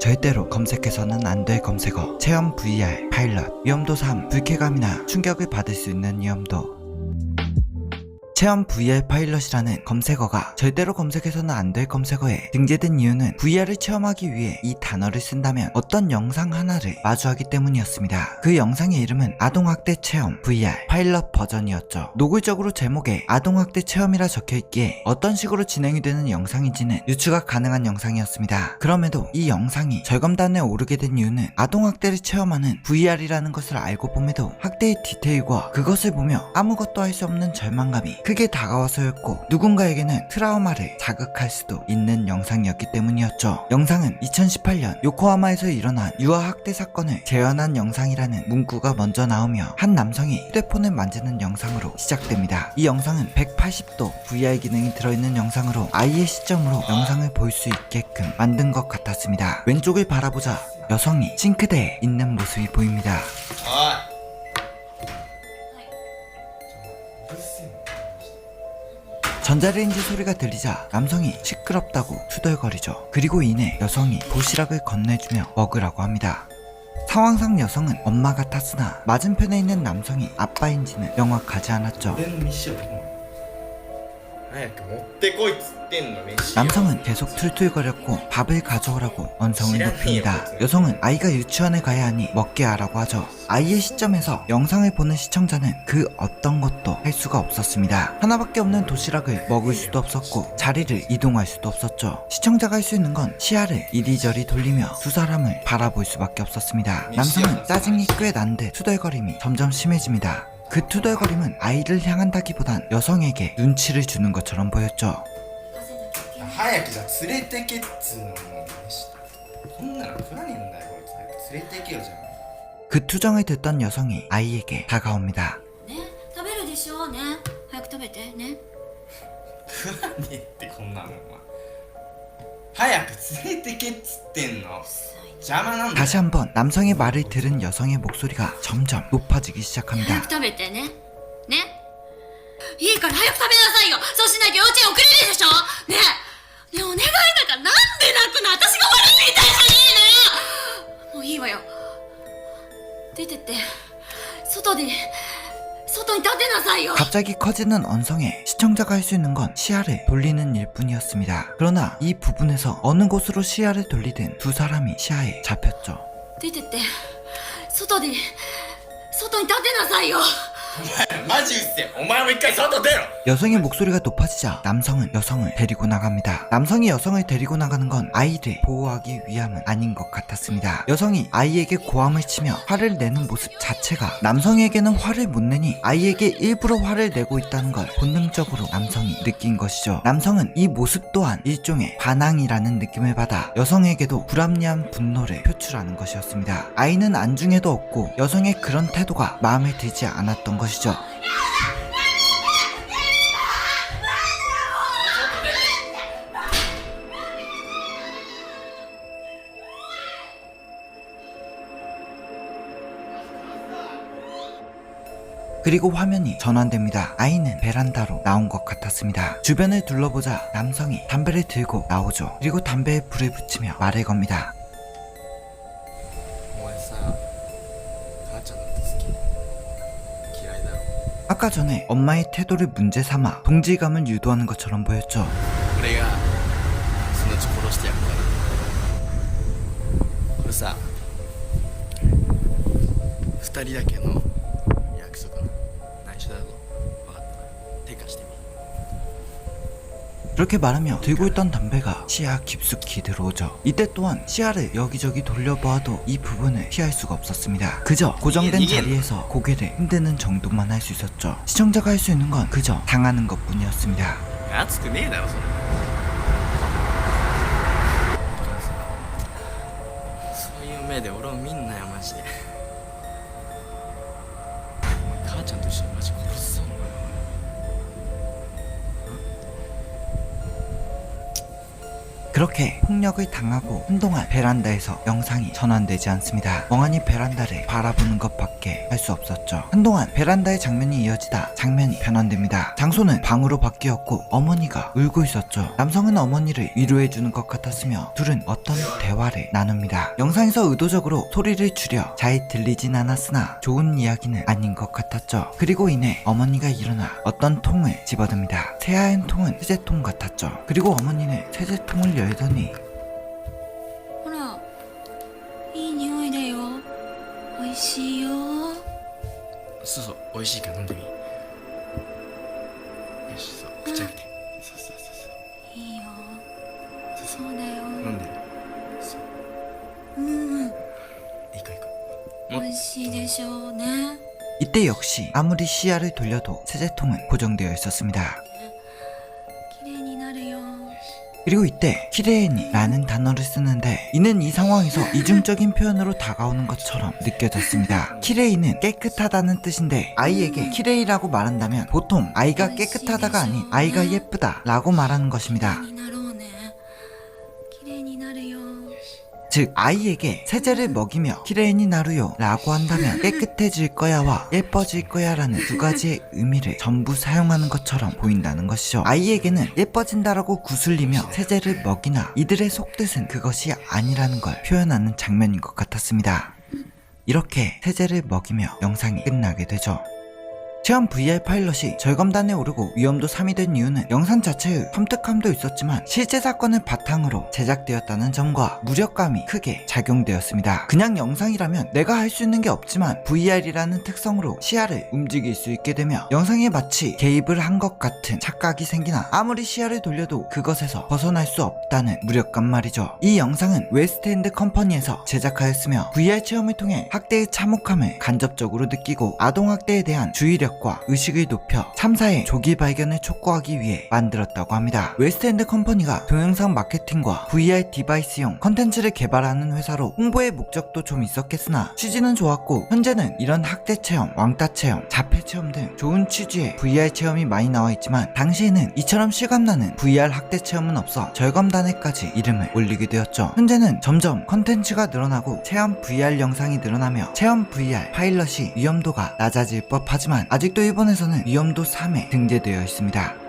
절대로 검색해서는 안 될 검색어, 체험 VR, 파일럿, 위험도 3, 불쾌감이나 충격을 받을 수 있는 위험도. 체험 VR 파일럿이라는 검색어가 절대로 검색해서는 안 될 검색어에 등재된 이유는 VR을 체험하기 위해 이 단어를 쓴다면 어떤 영상 하나를 마주하기 때문이었습니다. 그 영상의 이름은 아동학대 체험 VR 파일럿 버전이었죠. 노골적으로 제목에 아동학대 체험이라 적혀있기에 어떤 식으로 진행이 되는 영상인지는 유추가 가능한 영상이었습니다. 그럼에도 이 영상이 절검단에 오르게 된 이유는 아동학대를 체험하는 VR이라는 것을 알고 봄에도 학대의 디테일과 그것을 보며 아무것도 할 수 없는 절망감이 크게 다가와서였고, 누군가에게는 트라우마를 자극할 수도 있는 영상이었기 때문이었죠. 영상은 2018년 요코하마에서 일어난 유아학대 사건을 재현한 영상이라는 문구가 먼저 나오며 한 남성이 휴대폰을 만지는 영상으로 시작됩니다. 이 영상은 180도 VR 기능이 들어있는 영상으로 아이의 시점으로 영상을 볼 수 있게끔 만든 것 같았습니다. 왼쪽을 바라보자 여성이 싱크대에 있는 모습이 보입니다. 전자레인지 소리가 들리자 남성이 시끄럽다고 투덜거리죠. 그리고 이내 여성이 도시락을 건네주며 먹으라고 합니다. 상황상 여성은 엄마가 탔으나 맞은편에 있는 남성이 아빠인지는 명확하지 않았죠. 남성은 계속 툴툴거렸고 밥을 가져오라고 언성을 높입니다. 여성은 아이가 유치원에 가야 하니 먹게 하라고 하죠. 아이의 시점에서 영상을 보는 시청자는 그 어떤 것도 할 수가 없었습니다. 하나밖에 없는 도시락을 먹을 수도 없었고 자리를 이동할 수도 없었죠. 시청자가 할 수 있는 건 시야를 이리저리 돌리며 두 사람을 바라볼 수밖에 없었습니다. 남성은 짜증이 꽤 난데 투덜거림이 점점 심해집니다. 그 투덜거림은 아이를 향한다기보단 여성에게 눈치를 주는 것처럼 보였죠. 그 투정을 듣던 여성이 아이에게 다가옵니다. 다시 한번 남성의 말을 들은 여성의 목소리가 점점 높아지기 시작합니다. いいから早く食べなさいよ。そうしなきゃ幼稚園遅れるでしょ。ねえねえ、お願いだからなんで泣くの。私が悪いみたいじゃいいのよ。もういいわよ。出てって外に立てなさいよ。 갑자기 커지는 언성에 시청자가 할 수 있는 건 시야를 돌리는 일뿐이었습니다. 그러나 이 부분에서 어느 곳으로 시야를 돌리든 두 사람이 시야에 잡혔죠. 出てって外に立てなさいよ。 여성의 목소리가 높아지자 남성은 여성을 데리고 나갑니다. 남성이 여성을 데리고 나가는 건 아이를 보호하기 위함은 아닌 것 같았습니다. 여성이 아이에게 고함을 치며 화를 내는 모습 자체가 남성에게는 화를 못 내니 아이에게 일부러 화를 내고 있다는 걸 본능적으로 남성이 느낀 것이죠. 남성은 이 모습 또한 일종의 반항이라는 느낌을 받아 여성에게도 불합리한 분노를 표출하는 것이었습니다. 아이는 안중에도 없고 여성의 그런 태도가 마음에 들지 않았던 것이죠. 그리고 화면이 전환됩니다. 아이는 베란다로 나온 것 같았습니다. 주변을 둘러보자 남성이 담배를 들고 나오죠. 그리고 담배에 불을 붙이며 말을 겁니다. 아까 전에 엄마의 태도를 문제 삼아 동질감을 유도하는 것처럼 보였죠. 그렇게 말하며 들고 있던 담배가 시야 깊숙이 들어오죠. 이때 또한 시야를 여기저기 돌려보아도 이 부분을 피할 수가 없었습니다. 그저 고정된 자리에서 고개를 흔드는 정도만 할 수 있었죠. 시청자가 할 수 있는 건 그저 당하는 것 뿐이었습니다. 그렇게 폭력을 당하고 한동안 베란다에서 영상이 전환되지 않습니다. 멍하니 베란다를 바라보는 것밖에 할 수 없었죠. 한동안 베란다의 장면이 이어지다 장면이 변환됩니다. 장소는 방으로 바뀌었고 어머니가 울고 있었죠. 남성은 어머니를 위로해주는 것 같았으며 둘은 어떤 대화를 나눕니다. 영상에서 의도적으로 소리를 줄여 잘 들리진 않았으나 좋은 이야기는 아닌 것 같았죠. 그리고 이내 어머니가 일어나 어떤 통을 집어듭니다. 새하얀 통은 세제통 같았죠. 그리고 어머니는 세제통을 열더니 ほらいい匂いだよ美味しいよそうそう美味しいから飲んでみよしそう口開けてそうそうそうそういいよそうそうだよ飲んでそううんいいかいいか美味しいでしょうね 이때 역시 아무리 시야를 돌려도 세제통은 고정되어 있었습니다. 綺麗になるよ 그리고 이때 키레이니라는 단어를 쓰는데 이는 이 상황에서 이중적인 표현으로 다가오는 것처럼 느껴졌습니다. 키레이는 깨끗하다는 뜻인데 아이에게 키레이라고 말한다면 보통 아이가 깨끗하다가 아닌 아이가 예쁘다 라고 말하는 것입니다. 綺麗になろうね綺麗になるよ 즉 아이에게 세제를 먹이며 키레이니 나루요 라고 한다면 깨끗해질 거야와 예뻐질 거야 라는 두 가지의 의미를 전부 사용하는 것처럼 보인다는 것이죠. 아이에게는 예뻐진다라고 구슬리며 세제를 먹이나 이들의 속뜻은 그것이 아니라는 걸 표현하는 장면인 것 같았습니다. 이렇게 세제를 먹이며 영상이 끝나게 되죠. 체험 VR 파일럿이 절검단에 오르고 위험도 3이 된 이유는 영상 자체의 섬뜩함도 있었지만 실제 사건을 바탕으로 제작되었다는 점과 무력감이 크게 작용되었습니다. 그냥 영상이라면 내가 할 수 있는 게 없지만 VR이라는 특성으로 시야를 움직일 수 있게 되며 영상에 마치 개입을 한 것 같은 착각이 생기나 아무리 시야를 돌려도 그것에서 벗어날 수 없다는 무력감 말이죠. 이 영상은 웨스트엔드 컴퍼니에서 제작하였으며 VR 체험을 통해 학대의 참혹함을 간접적으로 느끼고 아동학대에 대한 주의력 과 의식을 높여 참사의 조기 발견을 촉구하기 위해 만들었다고 합니다. 웨스트엔드 컴퍼니가 동영상 마케팅과 VR 디바이스용 컨텐츠를 개발하는 회사로 홍보의 목적도 좀 있었겠으나 취지는 좋았고 현재는 이런 학대 체험, 왕따 체험, 자폐 체험 등 좋은 취지의 VR 체험이 많이 나와 있지만 당시에는 이처럼 실감나는 VR 학대 체험은 없어 절검단에까지 이름을 올리게 되었죠. 현재는 점점 컨텐츠가 늘어나고 체험 VR 영상이 늘어나며 체험 VR 파일럿이 위험도가 낮아질 법하지만 아직도 일본에서는 위험도 3에 등재되어 있습니다.